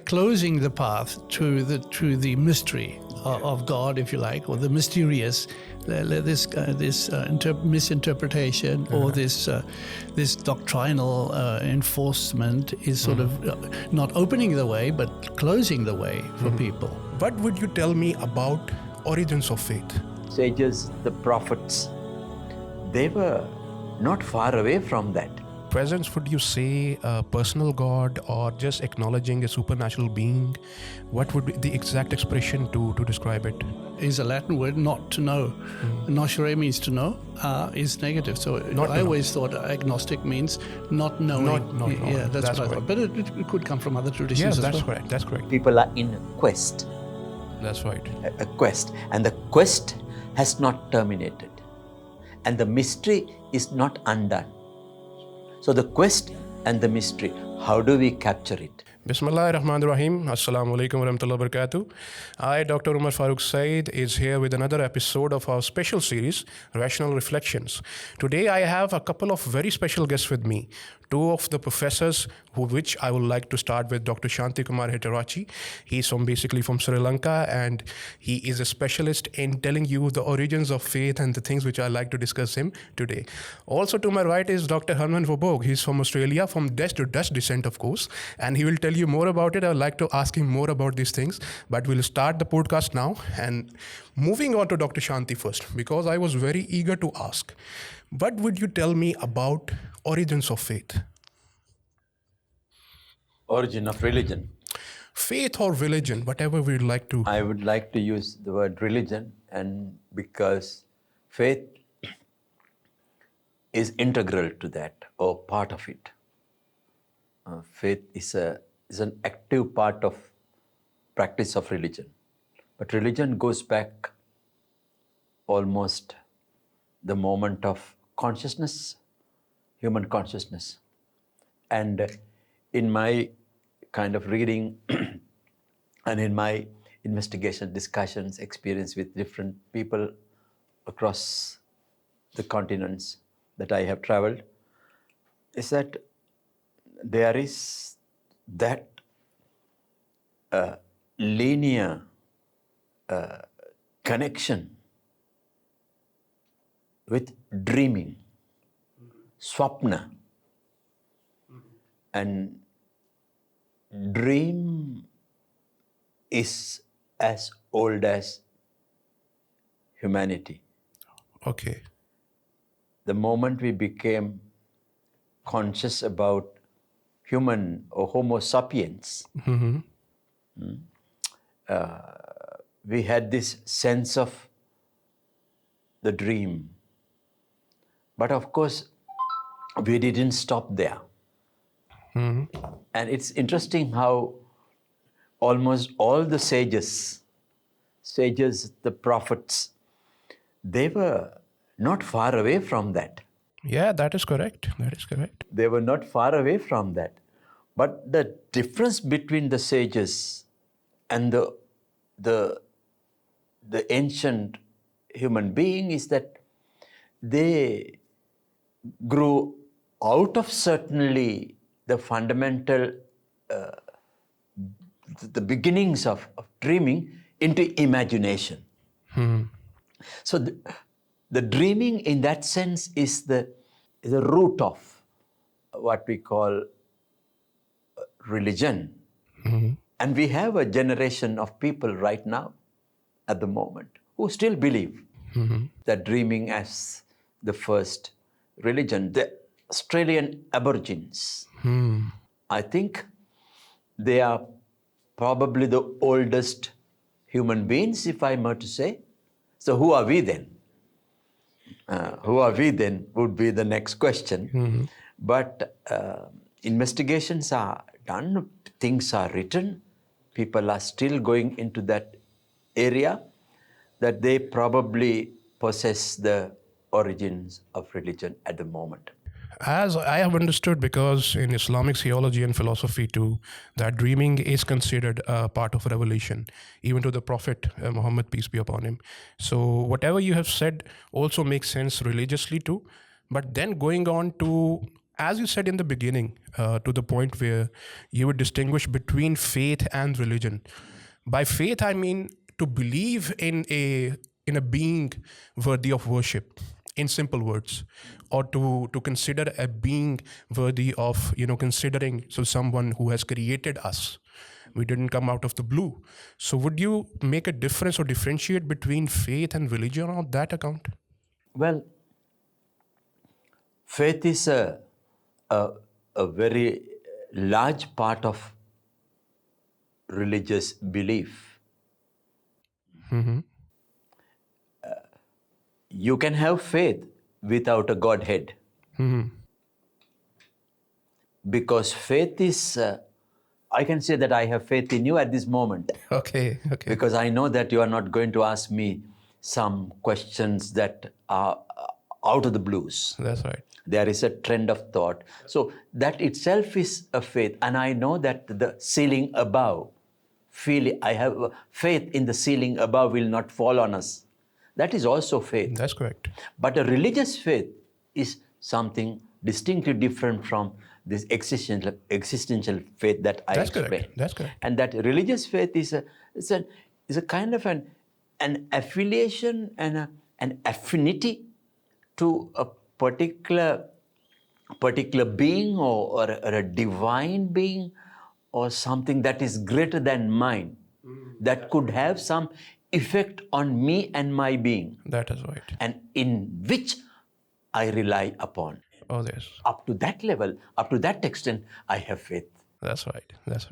closing the path to the mystery of God, if you like, or the mysterious, misinterpretation, or this doctrinal enforcement is sort of not opening the way, but closing the way for people. What would you tell me about origins of faith? Sages, the prophets, they were not far away from that. Presence, would you say a personal God or just acknowledging a supernatural being? What would be the exact expression to describe it? Is a Latin word, not to know. Noscere means to know, is negative. So I always thought agnostic means not knowing. Not yeah, that's what I thought. But it could come from other traditions as well. Correct. That's correct. People are in a quest. That's right. A quest. And the quest has not terminated. And the mystery is not undone. So the quest and the mystery, how do we capture it? Bismillahirrahmanirrahim. Assalamu alaikum warahmatullahi wabarakatuh. I, Dr. Omer Farooq Saeed, is here with another episode of our special series, Rational Reflections. Today I have a couple of very special guests with me. Two of the professors, which I would like to start with, Dr. Shanthikumar Hettiarachchi. He's basically from Sri Lanka, and he is a specialist in telling you the origins of faith and the things which I like to discuss him today. Also to my right is Dr. Herman Roborgh. He's from Australia, from Dutch descent, of course, and he will tell you more about it. I would like to ask him more about these things, but we'll start the podcast now. And moving on to Dr. Shanti first, because I was very eager to ask, what would you tell me about origins of faith? Origin of religion. Faith or religion, whatever we'd like to. I would like to use the word religion, and because faith is integral to that, or part of it. Faith is an active part of practice of religion. But religion goes back almost the moment of consciousness, human consciousness. And in my kind of reading and in my investigation, discussions, experience with different people across the continents that I have traveled, is that there is that linear connection with dreaming, swapna. And dream is as old as humanity. Okay. The moment we became conscious about human or Homo sapiens, we had this sense of the dream. But of course, we didn't stop there. And it's interesting how almost all the sages, the prophets, they were not far away from that. Yeah, that is correct. They were not far away from that. But the difference between the sages and the ancient human being is that they grew out of certainly the fundamental, the beginnings of dreaming into imagination. So the dreaming in that sense is the root of what we call religion. And we have a generation of people right now at the moment who still believe that dreaming as the first religion. The Australian Aborigines, I think they are probably the oldest human beings, if I were to say. So who are we then? Would be the next question. But investigations are done, things are written, people are still going into that area, that they probably possess the origins of religion at the moment. As I have understood, because in Islamic theology and philosophy too, that dreaming is considered a part of revelation, even to the Prophet Muhammad, peace be upon him. So whatever you have said also makes sense religiously too. But then going on to as you said in the beginning, to the point where you would distinguish between faith and religion. By faith, I mean to believe in a being worthy of worship, in simple words, or to consider a being worthy of, considering someone who has created us. We didn't come out of the blue. So would you make a difference or differentiate between faith and religion on that account? Well, faith is a very large part of religious belief. Mm-hmm. You can have faith without a Godhead. Mm-hmm. Because faith is, I can say that I have faith in you at this moment. Okay. Because I know that you are not going to ask me some questions that are out of the blues. That's right. There is a trend of thought. So that itself is a faith. And I know that the ceiling above, I have faith in the ceiling above will not fall on us. That is also faith. That's correct. But a religious faith is something distinctly different from this existential faith that I explained. That's correct. And that religious faith is a kind of an affiliation and an affinity to a particular being or a divine being or something that is greater than mine, that could have some effect on me and my being. That is right. And in which I rely upon. Oh, yes. Up to that level, up to that extent, I have faith. That's right. That's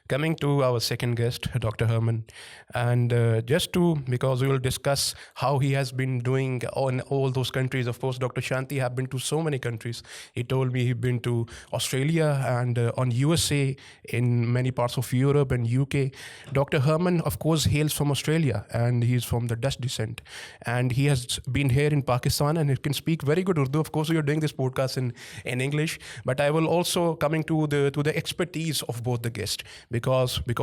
coming to our second guest, Dr. Herman. And because we will discuss how he has been doing on all those countries. Of course, Dr. Shanti have been to so many countries. He told me he's been to Australia and on USA, in many parts of Europe and UK. Dr. Herman, of course, hails from Australia and he's from the Dutch descent. And he has been here in Pakistan and he can speak very good Urdu. Of course, we are doing this podcast in English, but I will also coming to the expertise of both the guests. Because with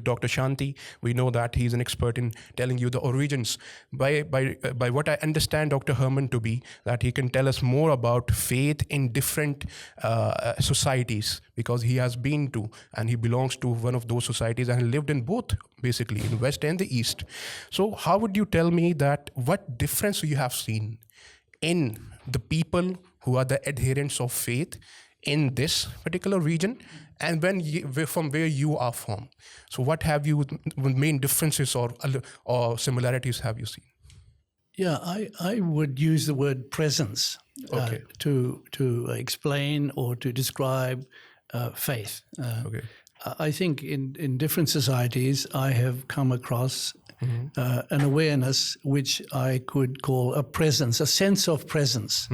Dr. Shanti, we know that he's an expert in telling you the origins. By what I understand Dr. Herman to be, that he can tell us more about faith in different societies, because he has been to and he belongs to one of those societies and lived in both, basically, in West and the East. So how would you tell me that what difference you have seen in the people who are the adherents of faith in this particular region, and from where you are from? So what have you, main differences or similarities have you seen? Yeah, I would use the word presence to explain or to describe faith. I think in different societies I have come across an awareness which I could call a presence, a sense of presence.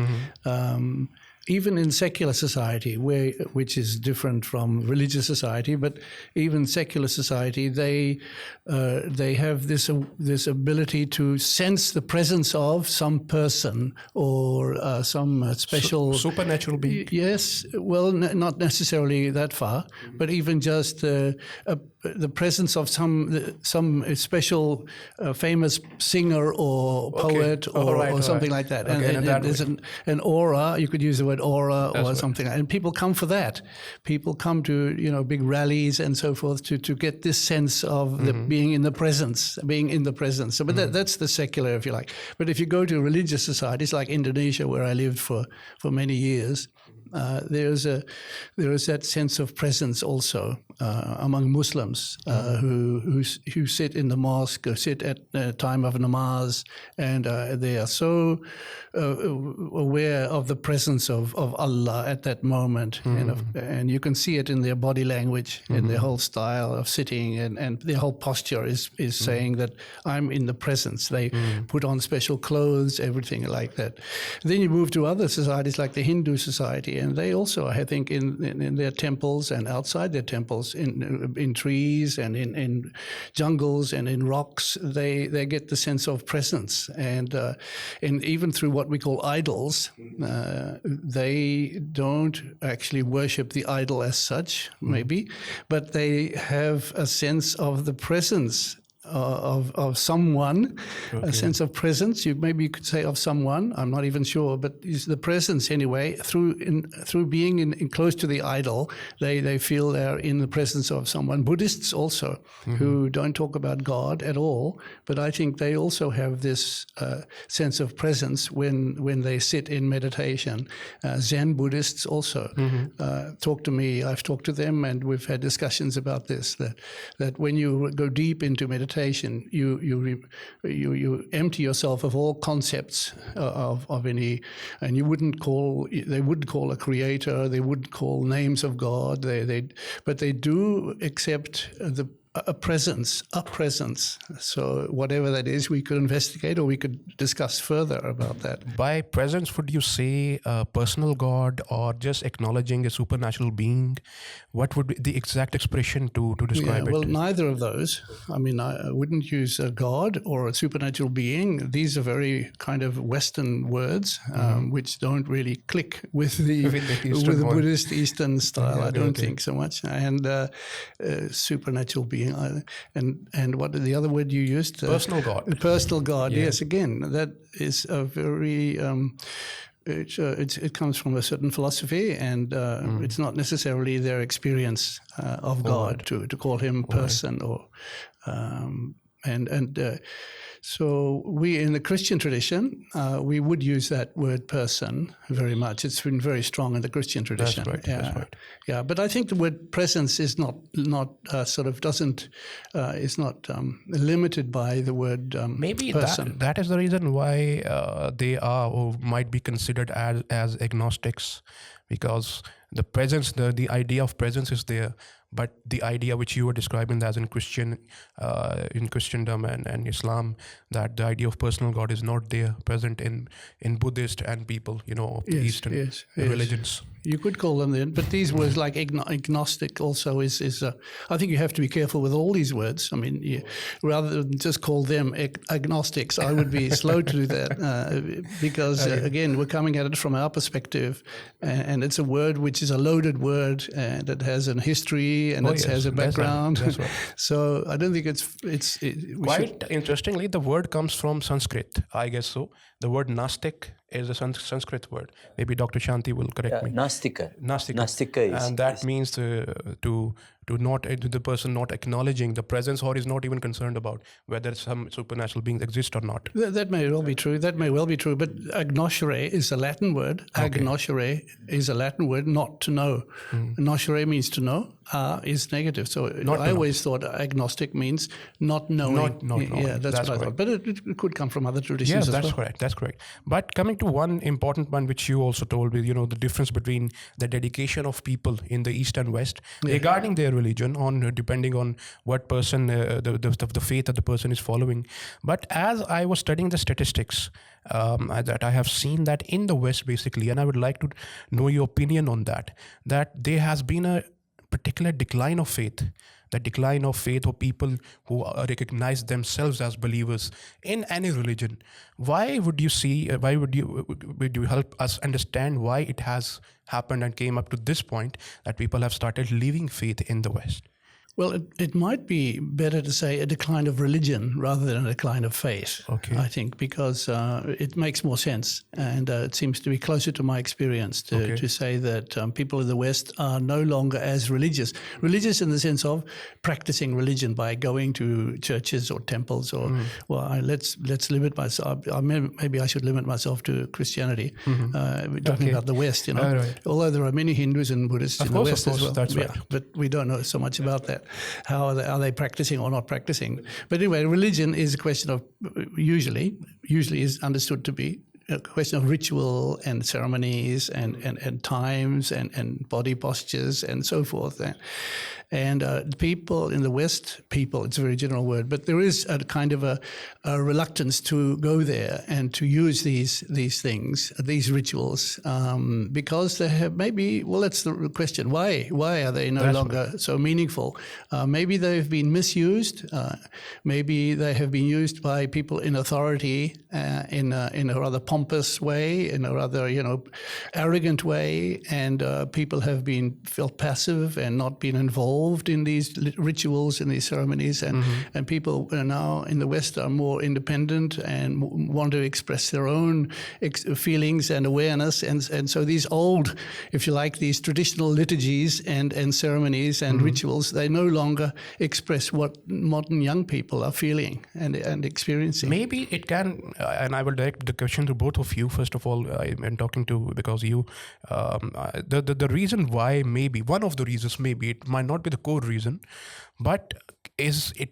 Even in secular society, which is different from religious society, but even secular society, they have this ability to sense the presence of some person or some special supernatural being. Yes, well, not necessarily that far, but even just the presence of some special famous singer or poet or something like that. And there's an aura. You could use the word aura or something like that. And people come for that. People come to big rallies and so forth to get this sense of the being in the presence. So, but that's the secular, if you like. But if you go to religious societies like Indonesia, where I lived for many years, there is that sense of presence also among Muslims who sit in the mosque or sit at the time of namaz, and they are so aware of the presence of Allah at that moment, and you can see it in their body language, in their whole style of sitting, and their whole posture is saying that I'm in the presence. They put on special clothes, everything like that. Then you move to other societies like the Hindu society, and they also, I think, in their temples and outside their temples, in trees and in jungles and in rocks, they get the sense of presence, and even through what we call idols, they don't actually worship the idol as such, maybe, but they have a sense of the presence of someone, a sense of presence. Maybe you could say of someone. I'm not even sure, but it's the presence anyway. Through being in close to the idol, they feel they're in the presence of someone. Buddhists also, who don't talk about God at all, but I think they also have this sense of presence when they sit in meditation. Zen Buddhists also talk to me. I've talked to them, and we've had discussions about this. That when you go deep into meditation, you empty yourself of all concepts of any, and they wouldn't call a creator, they wouldn't call names of God, but they do accept a presence. So whatever that is, we could investigate or we could discuss further about that. By presence, would you say a personal God or just acknowledging a supernatural being? What would be the exact expression to describe it? Well, neither of those. I mean, I wouldn't use a God or a supernatural being. These are very kind of Western words, which don't really click with the Buddhist Eastern style. I don't think so much. And supernatural being. And what the other word you used? Personal God. Personal God. Yeah. Yes. Again, that is a very. It comes from a certain philosophy, and it's not necessarily their experience of God to call him person or so we in the Christian tradition we would use that word person very much. It's been very strong in the Christian tradition. That's right. That's right. Yeah, but I think the word presence is not is not limited by the word maybe person. that is the reason why they are or might be considered as agnostics, because the presence, the idea of presence is there, but the idea which you were describing as in Christendom and Islam, that the idea of personal God is not there present in Buddhist and people, of the Eastern religions. You could call them then, but these words like agnostic also is I think you have to be careful with all these words. I mean, rather than just call them agnostics, I would be slow to do that because, again, we're coming at it from our perspective, and it's a word which is a loaded word, and it has a history, and it has a background. That's right. So I don't think it's quite interestingly, the word comes from Sanskrit, I guess so. The word Gnostic is a Sanskrit word. Maybe Dr. Shanti will correct me. Nastika. Nastika is, and that means to the person not acknowledging the presence, or is not even concerned about whether some supernatural beings exist or not. That may well be true. But agnoscere is a Latin word. Okay. Agnoscere is a Latin word, not to know. Agnoscere means to know. Is negative. So I always thought agnostic means not knowing. Not knowing. Yeah, that's what I thought. But it could come from other traditions as well. Yes, that's correct. But coming to one important one, which you also told me, the difference between the dedication of people in the East and West regarding their religion, depending on what person, the faith that the person is following. But as I was studying the statistics, that I have seen that in the West, basically, and I would like to know your opinion on that there has been a particular decline of faith, the decline of faith of people who recognize themselves as believers in any religion. Why would you help us understand why it has happened and came up to this point that people have started leaving faith in the West? Well, it might be better to say a decline of religion rather than a decline of faith, I think, because it makes more sense. And it seems to be closer to my experience to say that people in the West are no longer as religious. Religious in the sense of practicing religion by going to churches or temples or, let's limit myself. Maybe I should limit myself to Christianity. We're talking about the West, Right. Although there are many Hindus and Buddhists in the West as well. That's right. But we don't know so much about that. How are they practicing or not practicing? But anyway, religion is a question of usually is understood to be a question of ritual and ceremonies and times and body postures and so forth. And people in the West, it's a very general word, but there is a kind of a reluctance to go there and to use these things, these rituals, because they have that's the question. Why are they no longer so meaningful? Maybe they've been misused. Maybe they have been used by people in authority in a rather pompous way, in a rather, arrogant way, and people have felt passive and not been involved involved in these rituals and these ceremonies, and people now in the West are more independent and want to express their own feelings and awareness, and so these old, if you like, these traditional liturgies and ceremonies and rituals, they no longer express what modern young people are feeling and experiencing. Maybe it can, and I will direct the question to both of you. First of all, I'm talking to because you, the reason why, maybe one of the reasons, maybe it might not be the core reason, but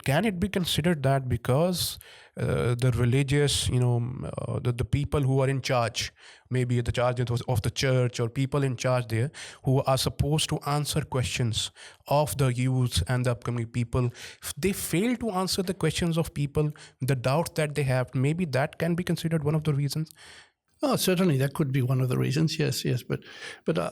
can it be considered that because the religious, the people who are in charge, maybe the charge of the church or people in charge there who are supposed to answer questions of the youth and the upcoming people, if they fail to answer the questions of people, the doubt that they have, maybe that can be considered one of the reasons? Oh, certainly that could be one of the reasons. Yes, but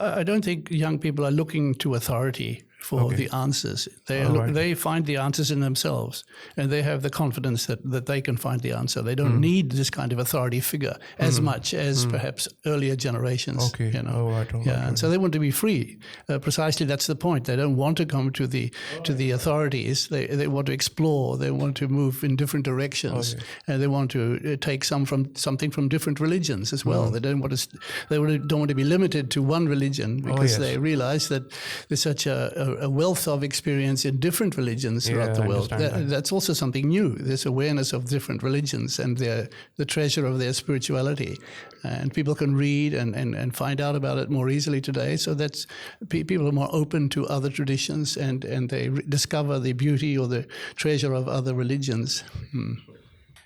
I don't think young people are looking to authority for the answers. They find the answers in themselves, and they have the confidence that they can find the answer. They don't need this kind of authority figure as much as perhaps earlier generations. Okay. And so they want to be free. Precisely, that's the point. They don't want to come to the authorities. They want to explore. They want to move in different directions, and they want to take something from different religions as well. They don't want to be limited to one religion because they realize that there's such a wealth of experience in different religions throughout the world. That's also something new. This awareness of different religions and the treasure of their spirituality, and people can read and find out about it more easily today. So that's people are more open to other traditions, and they discover the beauty or the treasure of other religions.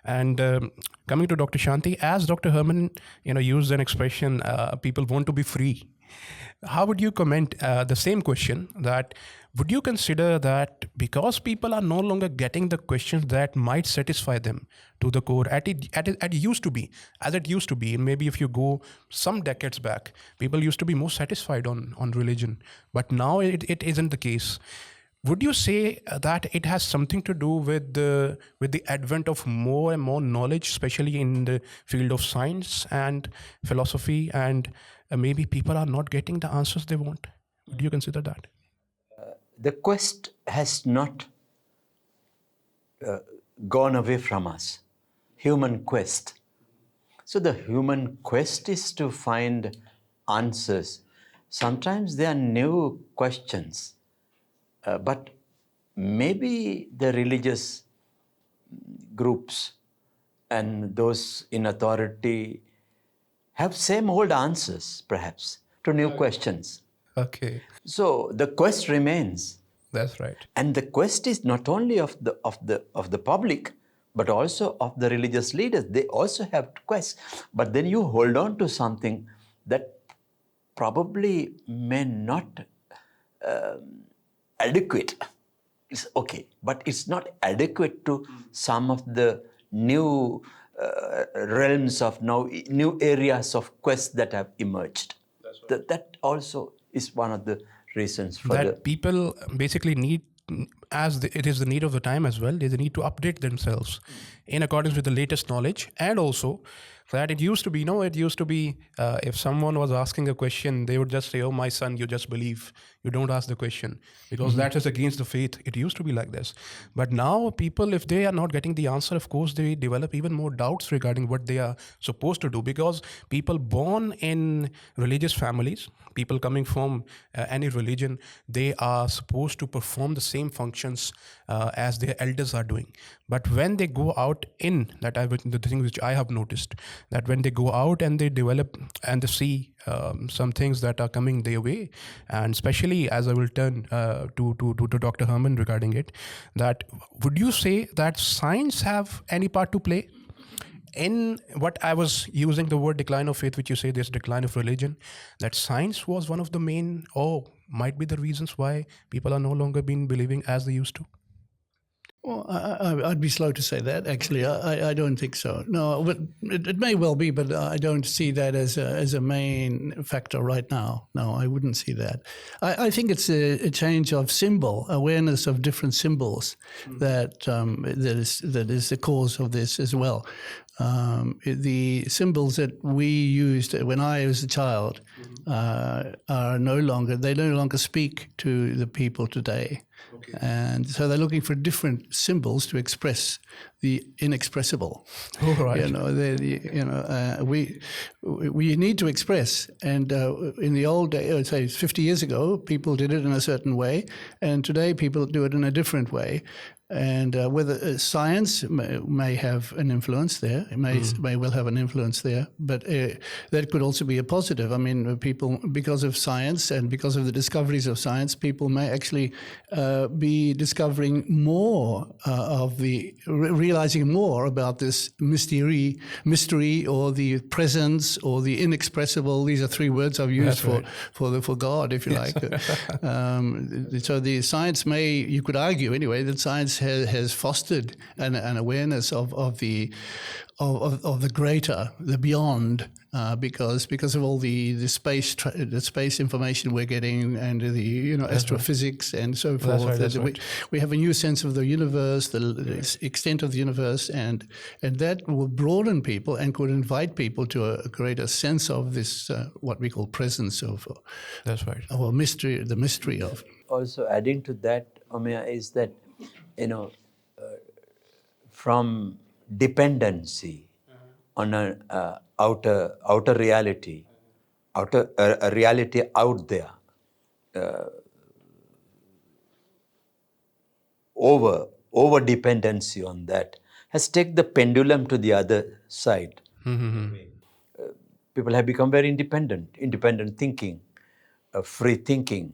And coming to Dr. Shanti, as Dr. Herman, used an expression, people want to be free. How would you comment the same question, that would you consider that because people are no longer getting the questions that might satisfy them to the core, as it used to be, maybe if you go some decades back, people used to be more satisfied on religion, but now it isn't the case. Would you say that it has something to do with the advent of more and more knowledge, especially in the field of science and philosophy, and maybe people are not getting the answers they want? Would you consider that? The quest has not gone away from us. Human quest. So the human quest is to find answers. Sometimes there are new questions. But maybe the religious groups and those in authority have same old answers, perhaps, to new questions. Okay. So the quest remains. That's right. And the quest is not only of the public, but also of the religious leaders. They also have quests. But then you hold on to something that probably may not adequate. It's okay, but it's not adequate to some of the new realms of new areas of quest that have emerged. That also is one of the reasons for that people basically need, it is the need of the time as well. They need to update themselves in accordance with the latest knowledge, and also that it used to be, if someone was asking a question, they would just say, "Oh, my son, you just believe. You don't ask the question," because that is against the faith. It used to be like this. But now people, if they are not getting the answer, of course, they develop even more doubts regarding what they are supposed to do, because people born in religious families, people coming from any religion, they are supposed to perform the same functions as their elders are doing. But when they go out the thing which I have noticed, that when they go out and they develop and they see some things that are coming their way, and especially as I will turn to Dr. Herman regarding it, that would you say that science have any part to play in what I was using the word decline of faith, which you say there's decline of religion, that science was one of the main, might be the reasons why people are no longer been believing as they used to? Well, I'd be slow to say that, actually. I don't think so. No, but it may well be, but I don't see that as a main factor right now. No, I wouldn't see that. I think it's a change of symbol, awareness of different symbols that is the cause of this as well. the symbols that we used when I was a child they no longer speak to the people today. Okay. And so they're looking for different symbols to express the inexpressible. Oh, right. We need to express. And in the old days, say 50 years ago, people did it in a certain way, and today people do it in a different way. And whether science may have an influence there, it may well have an influence there, but that could also be a positive. I mean, people, because of science and because of the discoveries of science, people may actually be discovering more realizing more about this mystery or the presence or the inexpressible. These are three words I've used for God, if you like. So the science you could argue anyway, that science has fostered an awareness of the greater, the beyond, because of all the space information we're getting and the astrophysics and so forth. That's right. We have a new sense of the universe, the extent of the universe, and that will broaden people and could invite people to a greater sense of this what we call presence of. That's right. Or mystery, the mystery of. Also, adding to that, Omer, is that from dependency on an outer reality, a reality out there, over dependency on that has taken the pendulum to the other side. People have become very independent thinking, free thinking.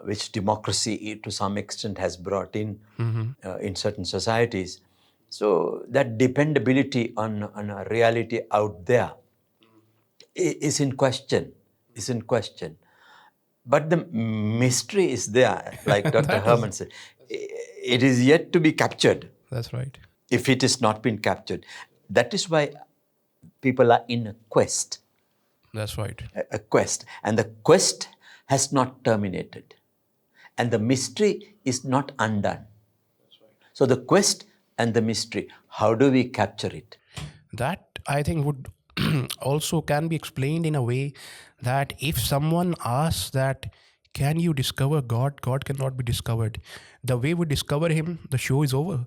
Which democracy to some extent has brought in certain societies. So that dependability on a reality out there is in question. But the mystery is there, like Dr. Herman said. It is yet to be captured. That's right. If it has not been captured. That is why people are in a quest. That's right. A quest. And the quest has not terminated. And the mystery is not undone. That's right. So the quest and the mystery, how do we capture it? That, I think, would also can be explained in a way that if someone asks that, can you discover God? God cannot be discovered. The way we discover him, the show is over.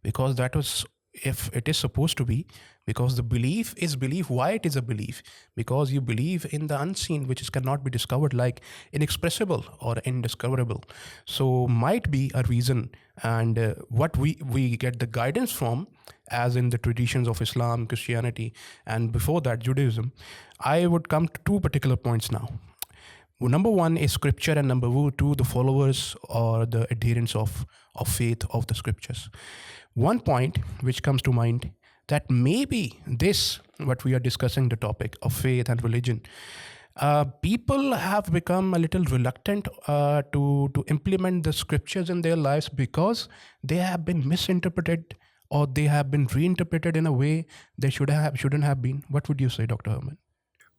Because that was, if it is supposed to be, because the belief is belief. Why it is a belief? Because you believe in the unseen, which cannot be discovered, like inexpressible or indiscoverable. So might be a reason, and what we get the guidance from, as in the traditions of Islam, Christianity, and before that Judaism. I would come to two particular points now. Number one is scripture, and number two, the followers or the adherents of faith of the scriptures. One point which comes to mind, that maybe this, what we are discussing, the topic of faith and religion, people have become a little reluctant to implement the scriptures in their lives because they have been misinterpreted or they have been reinterpreted in a way they shouldn't have been. What would you say, Dr. Herman?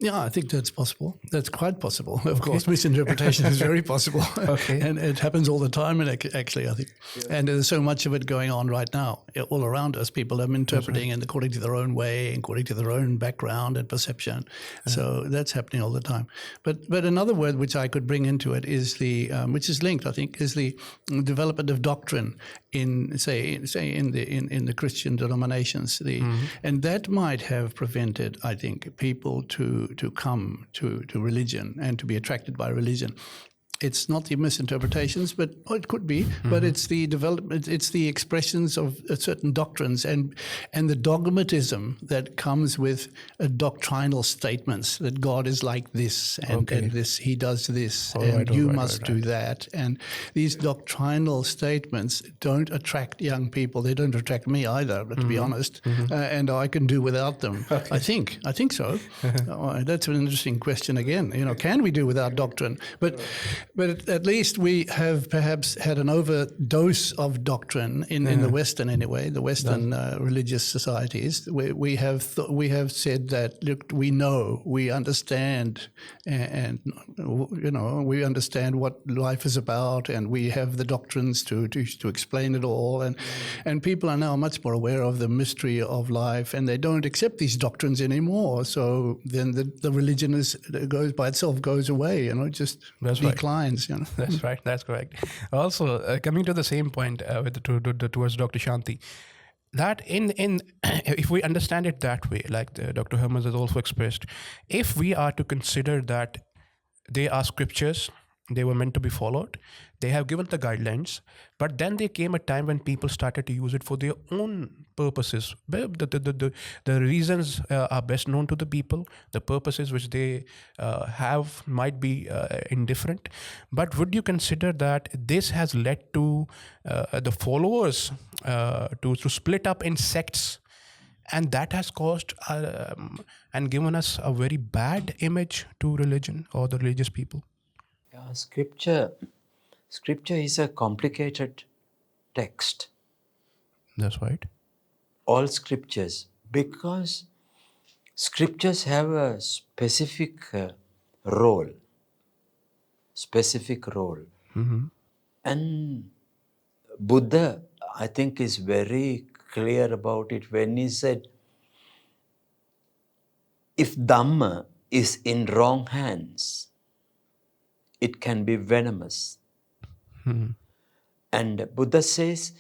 Yeah, I think that's possible. That's quite possible. Of course, misinterpretation is very possible. Okay. And it happens all the time, and actually, I think. Yeah. And there's so much of it going on right now, all around us. People are interpreting and according to their own way, according to their own background and perception. Yeah. So that's happening all the time. But another word which I could bring into it is which is linked, I think, is the development of doctrine in say in the Christian denominations. And that might have prevented, I think, people to come to religion and to be attracted by religion. It's not the misinterpretations, but it could be. Mm-hmm. But it's the development. It's the expressions of certain doctrines and the dogmatism that comes with doctrinal statements that God is like this and this, He does this, and you must do that. And these doctrinal statements don't attract young people. They don't attract me either, to be honest. Mm-hmm. And I can do without them. Okay. I think so. That's an interesting question again. Can we do without doctrine? But at least we have perhaps had an overdose of doctrine in the Western anyway, the Western religious societies. We have said that, look, we know, we understand, and we understand what life is about, and we have the doctrines to explain it all, and people are now much more aware of the mystery of life, and they don't accept these doctrines anymore. So then the religion goes away, just declines. That's right. That's correct. Also, coming to the same point towards Dr. Shanti, that in if we understand it that way, like Dr. Herman has also expressed, if we are to consider that they are scriptures, they were meant to be followed, they have given the guidelines, but then there came a time when people started to use it for their own purposes. The reasons are best known to the people. The purposes which they have might be indifferent. But would you consider that this has led to the followers to split up in sects, and that has caused and given us a very bad image to religion or the religious people? Scripture is a complicated text. That's right. All scriptures, because scriptures have a specific role. Mm-hmm. And Buddha, I think, is very clear about it when he said, if Dhamma is in wrong hands, it can be venomous. Mm-hmm. And Buddha says,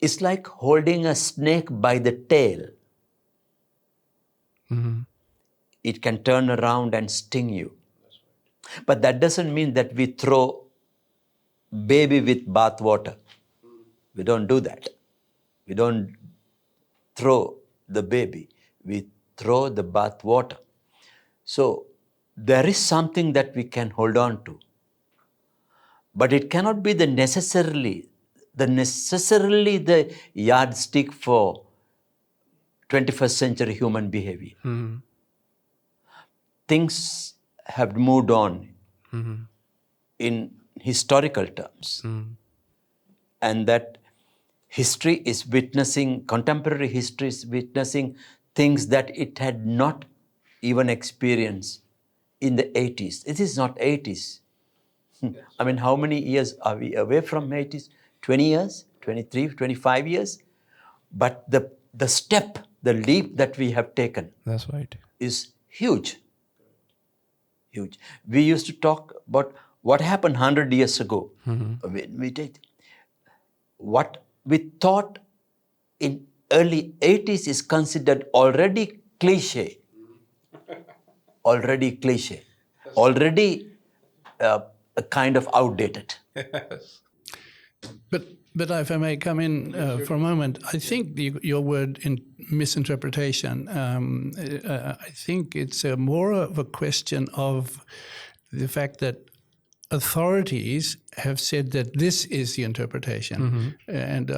it's like holding a snake by the tail. Mm-hmm. It can turn around and sting you. But that doesn't mean that we throw baby with bath water. We don't do that. We don't throw the baby. We throw the bath water. So there is something that we can hold on to. But it cannot be necessarily the yardstick for 21st century human behavior. Mm-hmm. Things have moved on Mm-hmm. in historical terms. Mm-hmm. And that contemporary history is witnessing things that it had not even experienced in the 80s. It is not 80s. I mean, how many years are we away from 80s? 20 years? 23, 25 years? But the leap that we have taken That's right. is huge. Huge. We used to talk about what happened 100 years ago. Mm-hmm. What we thought in early 80s is considered already cliche. Already a kind of outdated. But if I may come in for a moment, I think your word in misinterpretation, I think it's more of a question of the fact that authorities have said that this is the interpretation, and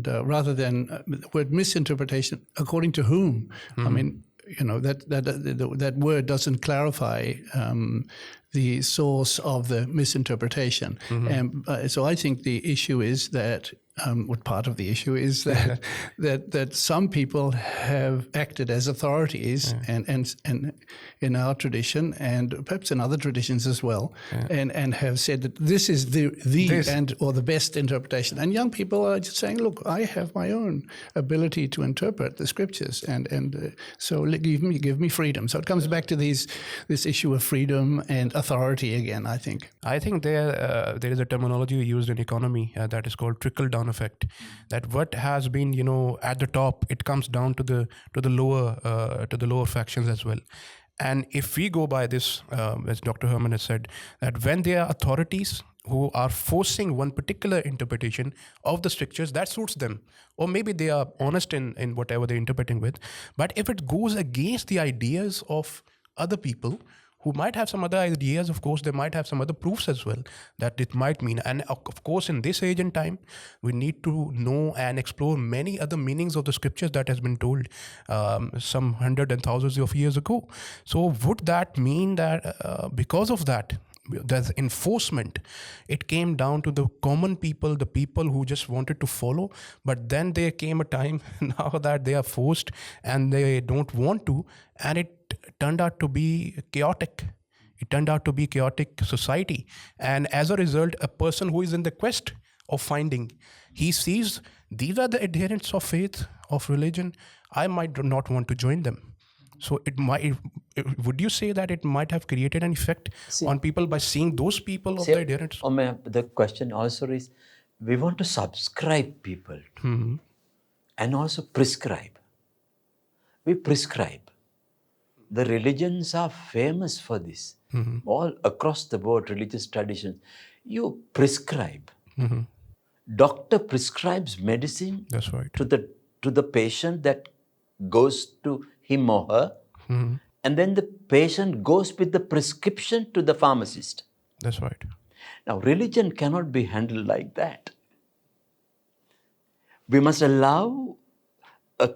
rather than the word misinterpretation, according to whom? I mean, that word doesn't clarify the source of the misinterpretation. And so I think the issue is that, what part of the issue is that that some people have acted as authorities and in our tradition and perhaps in other traditions as well, and have said that this is or the best interpretation. And young people are just saying, look, I have my own ability to interpret the scriptures, and so give me freedom. So it comes back to this issue of freedom and authority again, I think. I think there is a terminology used in economy that is called trickle-down effect. That what has been, at the top, it comes down to the lower factions as well. And if we go by this, as Dr. Herman has said, that when there are authorities who are forcing one particular interpretation of the scriptures, that suits them. Or maybe they are honest in whatever they're interpreting with. But if it goes against the ideas of other people who might have some other ideas, of course, they might have some other proofs as well that it might mean. And of course, in this age and time, we need to know and explore many other meanings of the scriptures that has been told some hundreds and thousands of years ago. So would that mean that because of that, the enforcement, it came down to the common people, the people who just wanted to follow. But then there came a time now that they are forced and they don't want to, and it turned out to be chaotic. It turned out to be chaotic society. And as a result, a person who is in the quest of finding, he sees these are the adherents of faith, of religion. I might not want to join them. So would you say that it might have created an effect on people by seeing those people of the adherents? Omer, the question also is, we want to subscribe people to, and also prescribe. We prescribe. The religions are famous for this. All across the board, religious traditions, you prescribe. Doctor prescribes medicine That's right. to the patient that goes to him or her, and then the patient goes with the prescription to the pharmacist. That's right. Now, religion cannot be handled like that. We must allow a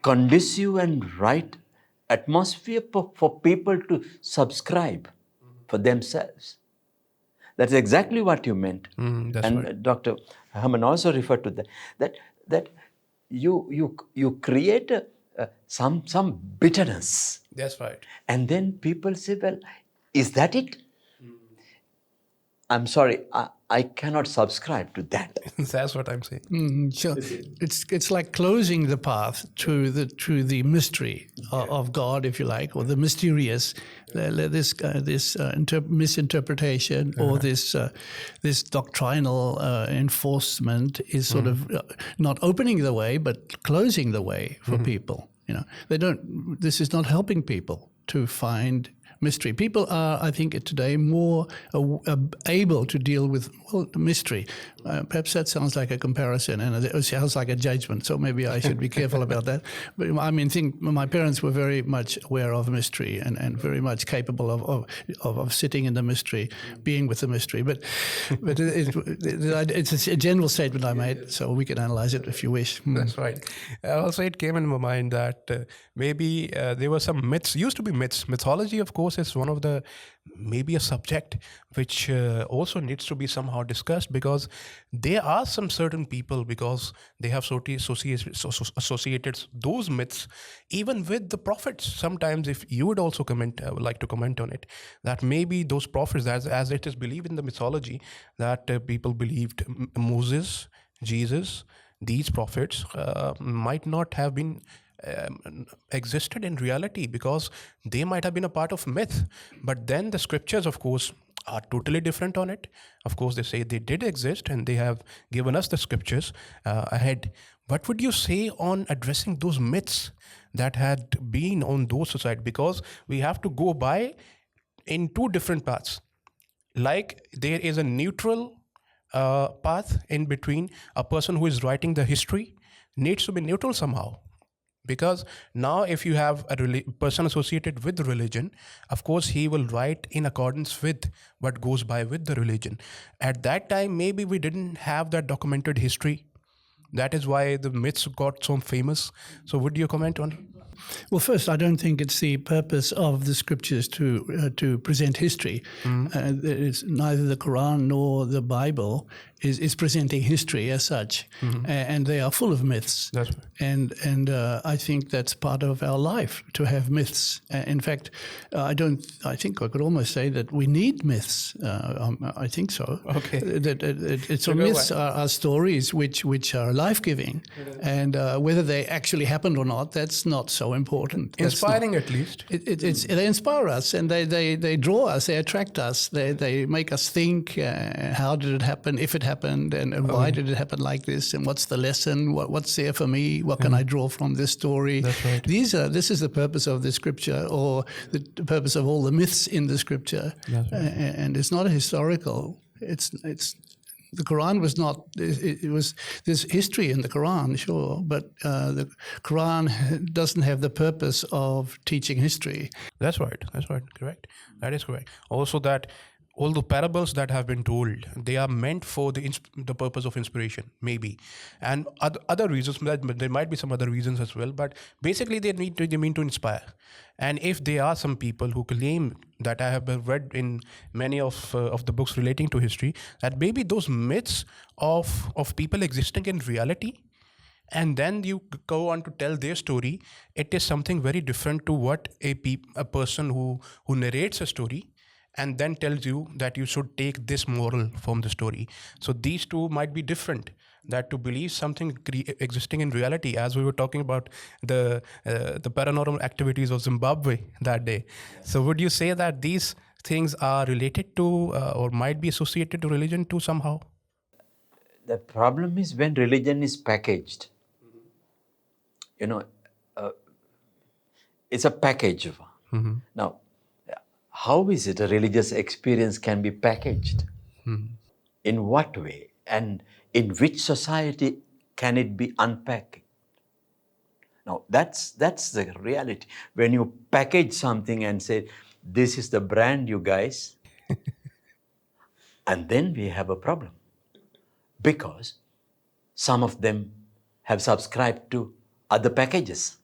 conducive and right atmosphere for people to subscribe for themselves. That's exactly what you meant. That's and right. Dr. Herman also referred to that you create some bitterness. That's right. And then people say, well, is that it? I'm sorry, I cannot subscribe to that. That's what I'm saying. Sure. It's like closing the path to the mystery of God, if you like, or the mysterious. This misinterpretation or this doctrinal enforcement is sort of not opening the way, but closing the way for people. This is not helping people to find mystery. People are, I think, today more able to deal with mystery. Perhaps that sounds like a comparison, and it sounds like a judgment. So maybe I should be careful about that. But I mean, my parents were very much aware of mystery and very much capable of sitting in the mystery, being with the mystery. But it's a general statement I made, so we can analyze it if you wish. That's right. Also, it came in my mind that maybe there were some myths. Used to be myths. Mythology, of course, is one of the maybe a subject which also needs to be somehow discussed, because there are some certain people, because they have associated those myths even with the prophets. Sometimes, if you would also like to comment on it, that maybe those prophets, as it is believed in the mythology, that people believed Moses, Jesus, these prophets might not have been existed in reality, because they might have been a part of myth. But then the scriptures, of course, are totally different on it. Of course, they say they did exist and they have given us the scriptures ahead. What would you say on addressing those myths that had been on those societies? Because we have to go by in two different paths. Like there is a neutral path in between. A person who is writing the history needs to be neutral somehow. Because now if you have a person associated with the religion, of course, he will write in accordance with what goes by with the religion. At that time, maybe we didn't have that documented history. That is why the myths got so famous. So would you comment on it? Well, first, I don't think it's the purpose of the scriptures to present history. It's neither the Quran nor the Bible is presenting history as such, and they are full of myths. That's right. And I think that's part of our life, to have myths. In fact, I think I could almost say that we need myths. I think so. Okay. So myths are stories which are life-giving, and whether they actually happened or not, that's not so important. Inspiring, at least. They inspire us, and they draw us, they attract us, they make us think, how did it happen, if it happened, and why did it happen like this, and what's the lesson, what's there for me, what can I draw from this story. That's right. This is the purpose of the scripture, or the purpose of all the myths in the scripture. Right. And it's not a historical, it's the Quran was not, there's history in the Quran, sure, but the Quran doesn't have the purpose of teaching history. That's right, correct. That is correct. Also that all the parables that have been told, they are meant for the purpose of inspiration, maybe, and other reasons. There might be some other reasons as well, but basically they mean to inspire. And if there are some people who claim that I have read in many of the books relating to history, that maybe those myths of people existing in reality, and then you go on to tell their story, it is something very different to what a person who narrates a story and then tells you that you should take this moral from the story. So these two might be different. That to believe something existing in reality, as we were talking about the paranormal activities of Zimbabwe that day. So would you say that these things are related to or might be associated to religion too somehow? The problem is when religion is packaged. It's a package. Mm-hmm. Now, how is it a religious experience can be packaged? Mm-hmm. In what way? And in which society can it be unpacked? Now, that's the reality. When you package something and say, this is the brand, you guys, and then we have a problem. Because some of them have subscribed to other packages,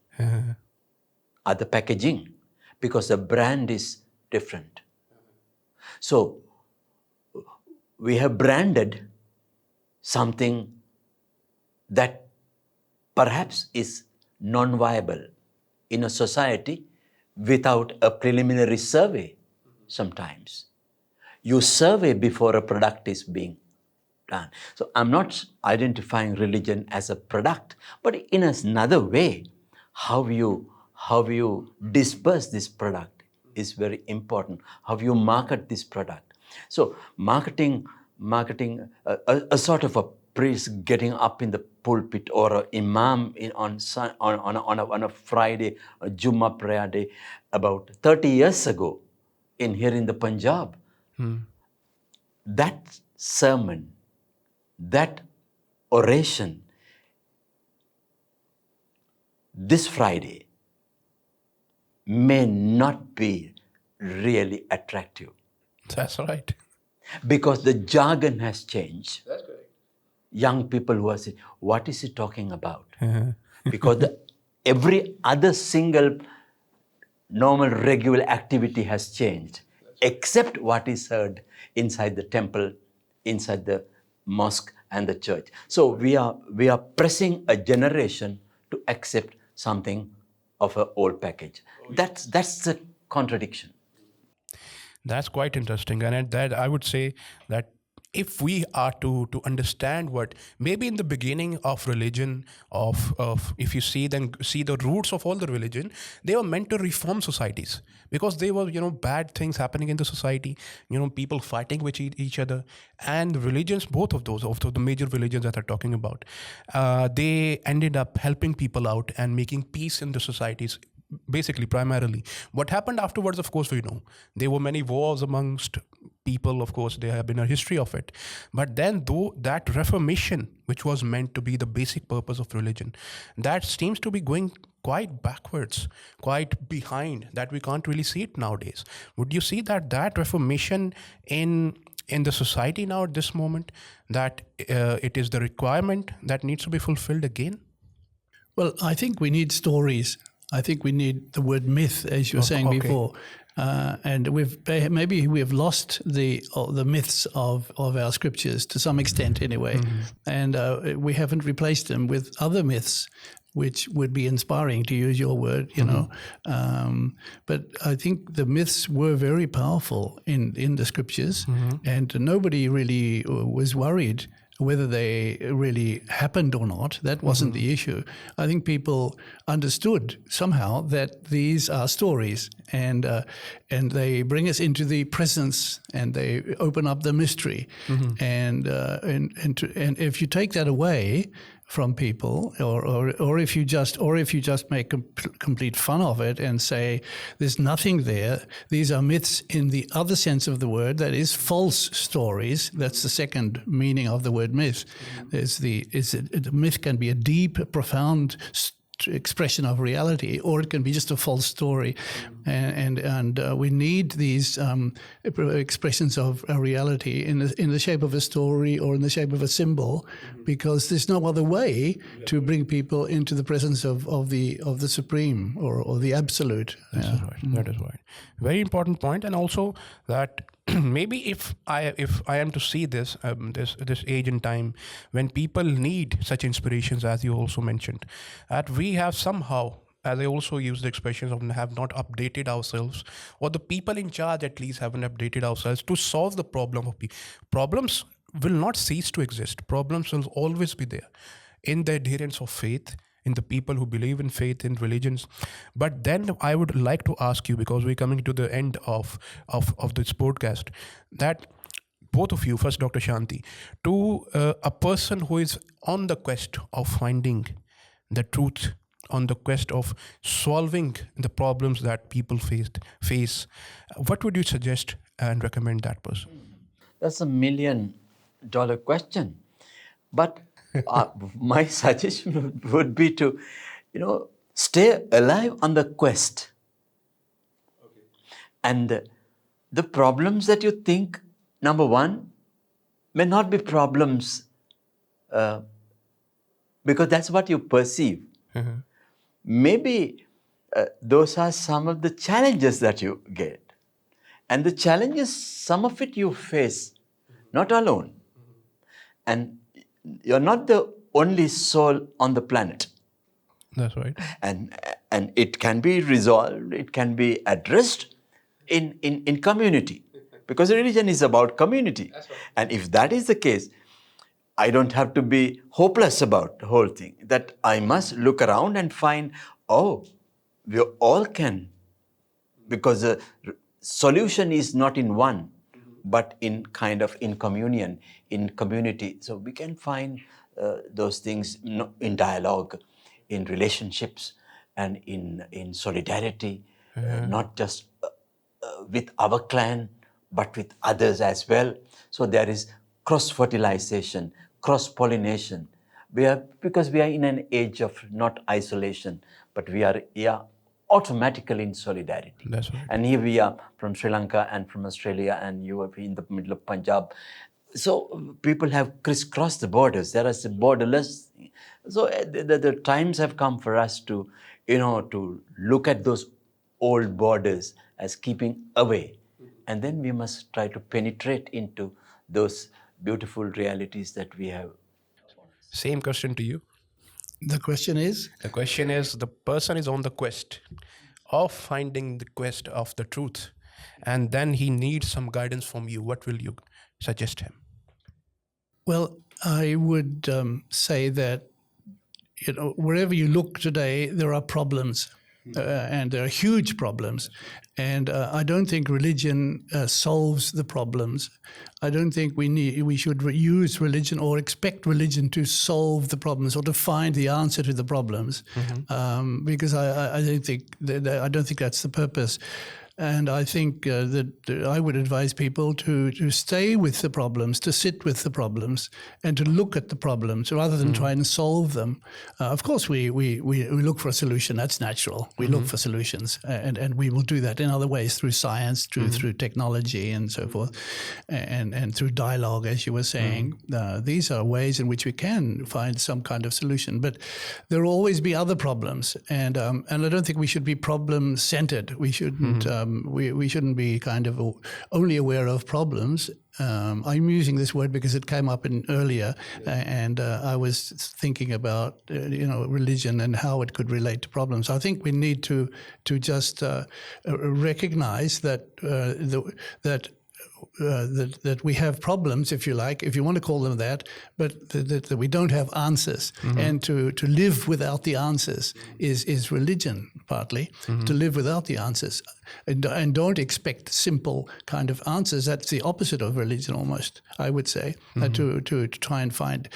other packaging, because the brand is different. So we have branded something that perhaps is non-viable in a society without a preliminary survey sometimes. You survey before a product is being done. So I'm not identifying religion as a product, but in another way, how you disperse this product is very important. How you market this product. So marketing, a sort of a priest getting up in the pulpit or an imam on a Friday, a Jummah prayer day, about 30 years ago, here in the Punjab. That sermon, that oration, this Friday may not be really attractive. That's right. Because the jargon has changed. That's correct. Young people who are saying, what is he talking about? Because every other single normal, regular activity has changed, except what is heard inside the temple, inside the mosque and the church. So we are pressing a generation to accept something of an old package. That's the contradiction. That's quite interesting. And at that, I would say that if we are to understand what maybe in the beginning of religion, of if you see the roots of all the religion, they were meant to reform societies, because they were, bad things happening in the society, people fighting with each other, and religions, both of the major religions that are talking about, they ended up helping people out and making peace in the societies. Basically, primarily. What happened afterwards, of course, we know. There were many wars amongst people, of course, there have been a history of it. But then, though, that reformation, which was meant to be the basic purpose of religion, that seems to be going quite backwards, quite behind, that we can't really see it nowadays. Would you see that reformation in the society now at this moment, that it is the requirement that needs to be fulfilled again? Well, I think we need stories. I think we need the word myth, as you were saying before, and maybe we've lost the myths of our scriptures to some extent, anyway, and we haven't replaced them with other myths, which would be inspiring, to use your word, But I think the myths were very powerful in the scriptures, and nobody really was worried whether they really happened or not. That wasn't the issue. I think people understood somehow that these are stories, and they bring us into the presence, and they open up the mystery. And if you take that away from people, or if you just make complete fun of it and say there's nothing there, these are myths in the other sense of the word, that is false stories. That's the second meaning of the word myth. The myth can be a deep, profound expression of reality, or it can be just a false story, and we need these expressions of reality in the shape of a story or in the shape of a symbol, because there's no other way to bring people into the presence of the Supreme or the Absolute. That's right. That is right. Very important point, and also that maybe if I am to see this this age and time when people need such inspirations, as you also mentioned, that we have somehow, as I also use the expressions of, have not updated ourselves, or the people in charge at least haven't updated ourselves to solve the problem of people. Problems will not cease to exist. Problems will always be there in the adherence of faith, in the people who believe in faith, in religions. But then I would like to ask you, because we're coming to the end of this podcast, that both of you, first Dr. Shanti, to a person who is on the quest of finding the truth, on the quest of solving the problems that people face, what would you suggest and recommend that person? That's $1 million question. But my suggestion would be to, stay alive on the quest. Okay. And the problems that you think, number one, may not be problems because that's what you perceive. Mm-hmm. Maybe those are some of the challenges that you get. And the challenges, some of it you face, not alone. And you're not the only soul on the planet. That's right. And it can be resolved, it can be addressed in community. Because religion is about community. That's right. And if that is the case, I don't have to be hopeless about the whole thing. That I must look around and find, we all can. Because the solution is not in one, but in communion, in community. So we can find those things in dialogue, in relationships, and in solidarity, not just with our clan, but with others as well. So there is cross-fertilization, cross-pollination. Because we are in an age of not isolation, but we are automatically in solidarity. That's right. And here we are from Sri Lanka and from Australia, and you are in the middle of Punjab. So people have crisscrossed the borders. There is a borderless. So the times have come for us to, to look at those old borders as keeping away. And then we must try to penetrate into those beautiful realities that we have. Same question to you. The question is? The question is, the person is on the quest of finding the quest of the truth, and then he needs some guidance from you. What will you suggest him? Well, I would say that, wherever you look today, there are problems. And there are huge problems. And I don't think religion solves the problems. I don't think we should use religion or expect religion to solve the problems or to find the answer to the problems, because I don't think that's the purpose. And I think that I would advise people to stay with the problems, to sit with the problems, and to look at the problems rather than try and solve them. Of course, we look for a solution. That's natural. We look for solutions, and we will do that in other ways, through science, through technology, and so forth, and through dialogue, as you were saying. These are ways in which we can find some kind of solution. But there will always be other problems, and I don't think we should be problem-centered. We shouldn't. We shouldn't be kind of only aware of problems. I'm using this word because it came up earlier, and I was thinking about religion and how it could relate to problems. I think we need to just recognize that that we have problems, if you like, if you want to call them that, but that we don't have answers. And to live without the answers is religion, partly, to live without the answers. and don't expect simple kind of answers. That's the opposite of religion, almost, I would say, to try and find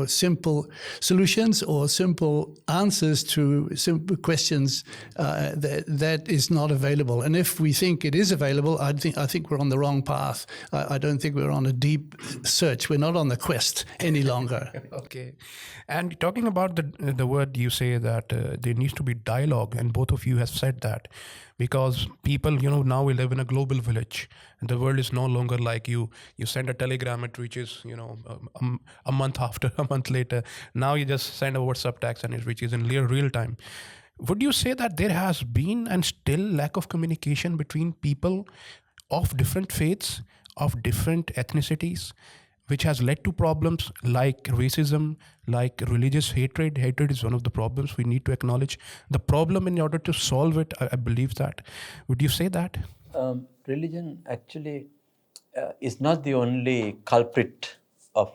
simple solutions or simple answers to simple questions that is not available. And if we think it is available, I think we're on the wrong path. I don't think we're on a deep search. We're not on the quest any longer. Okay. And talking about the word, you say that there needs to be dialogue, and both of you have said that, because people, now we live in a global village, and the world is no longer like you send a telegram, it reaches, a month after, a month later. Now you just send a WhatsApp text and it reaches in real time. Would you say that there has been and still lack of communication between people of different faiths, of different ethnicities, which has led to problems like racism, like religious hatred? Hatred is one of the problems we need to acknowledge. The problem, in order to solve it, I believe that. Would you say that? Religion actually is not the only culprit of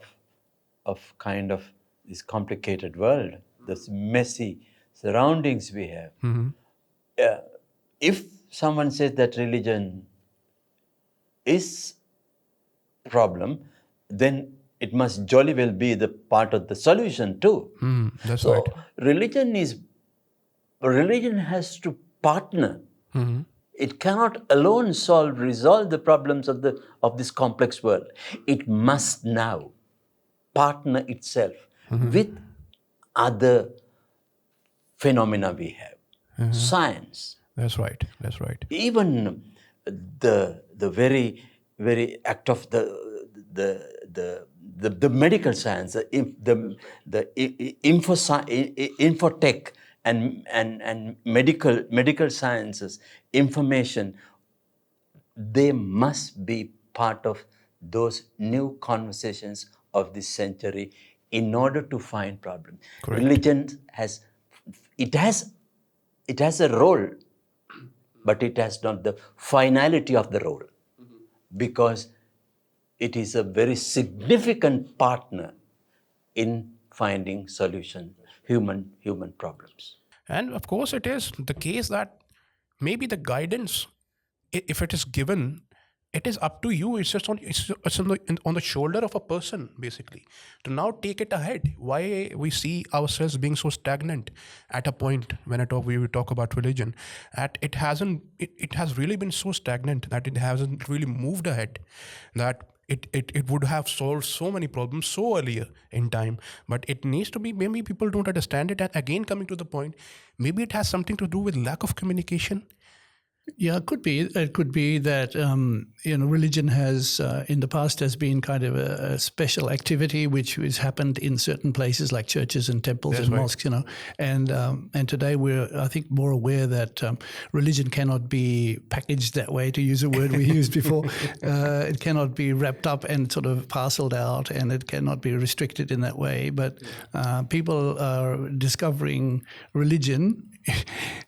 kind of this complicated world, this messy surroundings we have. If someone says that religion is a problem, then it must jolly well be the part of the solution too. That's so right. Religion has to partner. It cannot alone resolve the problems of this complex world. It must now partner itself with other phenomena we have. Science. That's right. Even the very act of the medical science, the infotech and medical sciences, information, they must be part of those new conversations of this century in order to find problems. Correct. Religion has a role, but it has not the finality of the role, because it is a very significant partner in finding solutions, human problems. And of course, it is the case that maybe the guidance, if it is given, it is up to you. It's just on the shoulder of a person, basically, to now take it ahead. Why we see ourselves being so stagnant at a point when we talk about religion, it has really been so stagnant that it hasn't really moved ahead. That it would have solved so many problems so earlier in time, but it needs to be, maybe people don't understand it. And again, coming to the point, maybe it has something to do with lack of communication. Yeah, it could be. It could be that religion has in the past has been kind of a special activity which has happened in certain places like churches and temples and mosques. And today we're, I think, more aware that religion cannot be packaged that way, to use a word we used before. It cannot be wrapped up and sort of parceled out, and it cannot be restricted in that way. But people are discovering religion.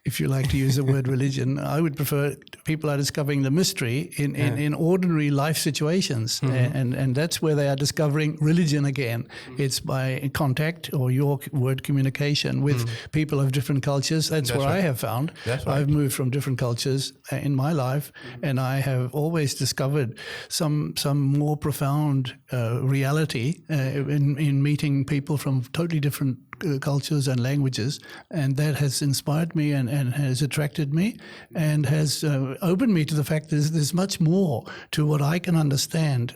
If you like to use the word religion, I would prefer people are discovering the mystery in ordinary life situations. And that's where they are discovering religion again. It's by contact, or your word, communication with people of different cultures. That's what I have found. I've moved from different cultures in my life, and I have always discovered some more profound reality in meeting people from totally different cultures and languages, and that has inspired me and has attracted me and has opened me to the fact that there's much more to what I can understand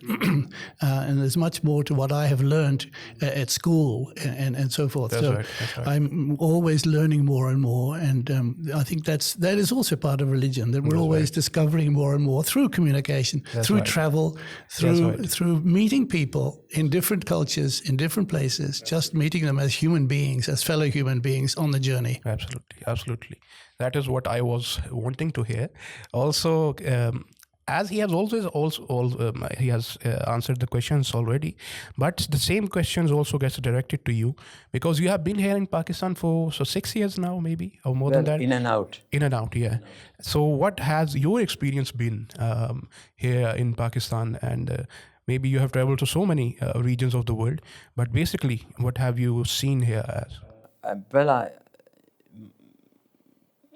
and there's much more to what I have learned at school and so forth. That's so right. I'm always learning more and more, and I think that is also part of religion, that we're always discovering more and more through communication, through travel, through meeting people in different cultures, in different places, just meeting them as human beings, as fellow human beings on the journey. Absolutely. That is what I was wanting to hear. Also, as he has he has answered the questions already, but the same questions also gets directed to you, because you have been here in Pakistan for 6 years now, maybe, or more than that. In and out, yeah. So what has your experience been here in Pakistan? And maybe you have traveled to so many regions of the world, but basically, what have you seen here as?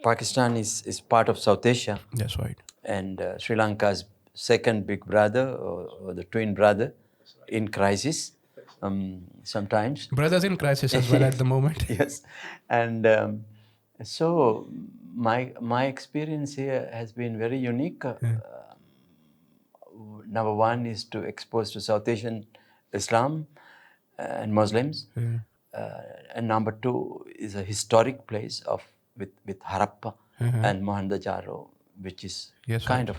Pakistan is part of South Asia. That's right. And Sri Lanka's second big brother, or the twin brother, in crisis sometimes. Brothers in crisis as well at the moment. Yes. And so my experience here has been very unique. Number one is to expose to South Asian Islam and Muslims. And number two is a historic place with Harappa and Mohenjo-daro, which is kind of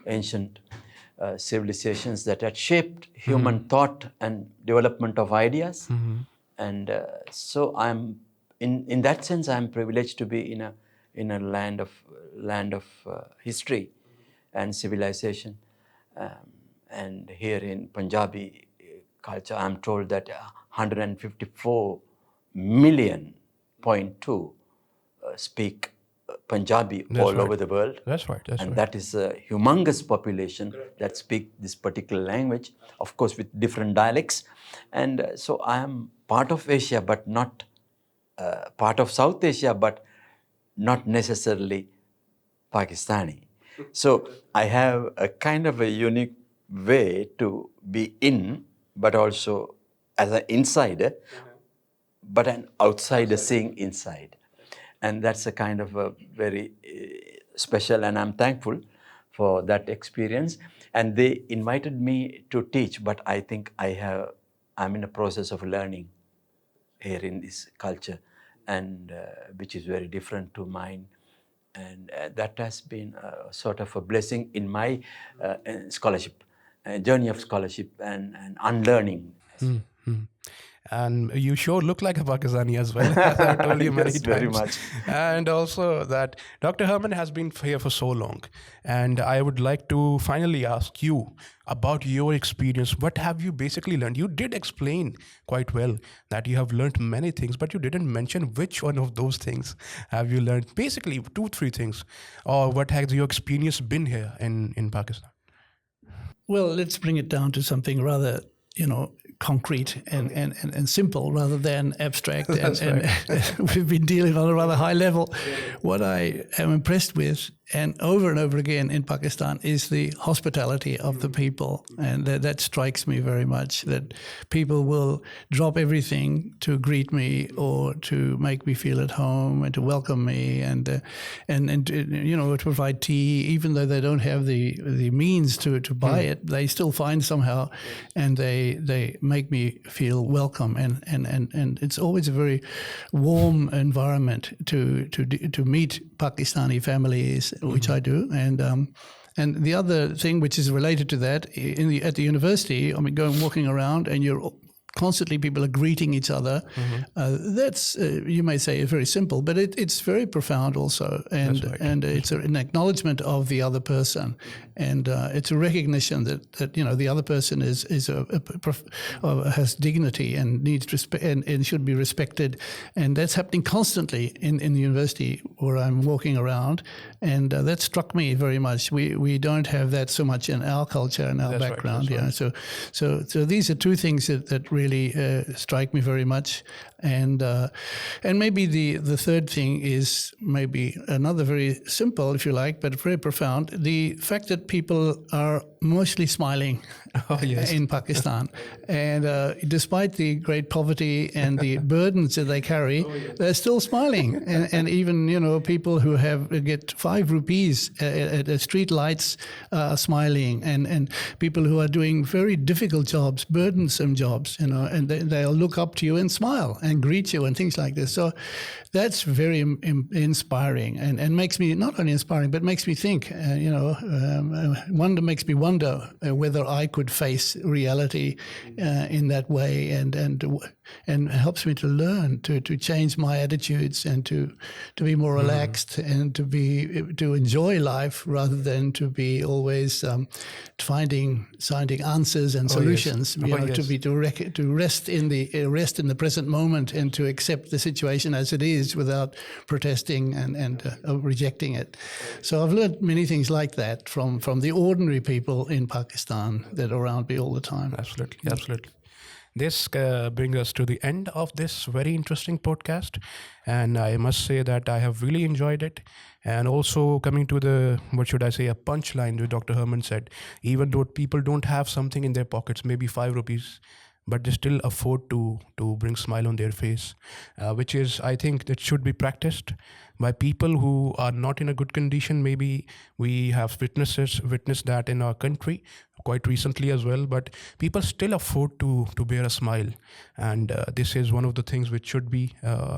ancient civilizations that had shaped human thought and development of ideas. And so I'm in that sense I'm privileged to be in a land of history and civilization. And here in Punjabi culture, I'm told that 154 million speak Punjabi all over the world. That's right. And that is a humongous population that speak this particular language, of course with different dialects. And so I am part of Asia, but not part of South Asia, but not necessarily Pakistani. So I have a kind of a unique way to be in, but also as an insider, but an outsider seeing inside. And that's a kind of a very special, and I'm thankful for that experience. And they invited me to teach, but I think I'm in a process of learning here in this culture, and which is very different to mine. And that has been a sort of a blessing in my scholarship, journey of scholarship and unlearning. And you sure look like a Pakistani as well, as I've told you many Yes, times. very much. And also that Dr. Herman has been here for so long. And I would like to finally ask you about your experience. What have you basically learned? You did explain quite well that you have learned many things, but you didn't mention which one of those things have you learned. Basically, 2-3 things. Or what has your experience been here in Pakistan? Well, let's bring it down to something rather, concrete and simple rather than abstract. And we've been dealing on a rather high level. What I am impressed with, and over again in Pakistan, is the hospitality of the people. And that strikes me very much, that people will drop everything to greet me or to make me feel at home and to welcome me and to provide tea, even though they don't have the means to buy it. They still find somehow, and they make me feel welcome. And it's always a very warm environment to meet Pakistani families, which I do. And the other thing which is related to that, at the university, walking around, and you're constantly people are greeting each other. That's, you may say, very simple, but it's very profound also. And it's an acknowledgement of the other person. And it's a recognition that the other person has dignity and needs respect and should be respected. And that's happening constantly in the university where I'm walking around. And that struck me very much. We don't have that so much in our culture and our background. So these are two things that really strike me very much. And maybe the third thing is maybe another very simple, if you like, but very profound. The fact that people are mostly smiling in Pakistan. And despite the great poverty and the burdens that they carry, they're still smiling. And even, people who get 5 rupees at street lights are smiling. And people who are doing very difficult jobs, burdensome jobs, and they'll look up to you and smile and greet you and things like this. So that's very inspiring and makes me not only inspiring, but makes me think, makes me wonder whether I could face reality in that way and helps me to learn to change my attitudes and to be more relaxed and to enjoy life rather than to be always finding answers and solutions. To rest in the present moment and to accept the situation as it is without protesting and rejecting it. So I've learned many things like that from the ordinary people in Pakistan that are around me all the time. Absolutely. This brings us to the end of this very interesting podcast. And I must say that I have really enjoyed it. And also coming to the, what should I say, a punchline which Dr. Herman said, even though people don't have something in their pockets, maybe 5 rupees, but they still afford to bring smile on their face, which is, I think, that should be practiced by people who are not in a good condition. Maybe we have witnessed that in our country quite recently as well, but people still afford to bear a smile. And this is one of the things which should be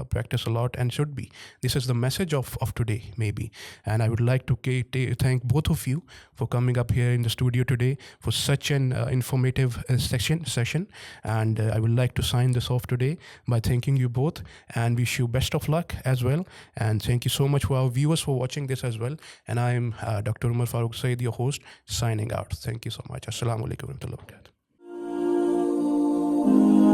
practiced a lot and should be. This is the message of today, maybe. And I would like to thank both of you for coming up here in the studio today for such an informative session. And I would like to sign this off today by thanking you both and wish you best of luck as well. And thank you so much for our viewers for watching this as well. And I am Dr. Omer Farooq Saeed, your host, signing out. Thank you so much. Assalamu alaikum warahmatullahi wabarakatuh.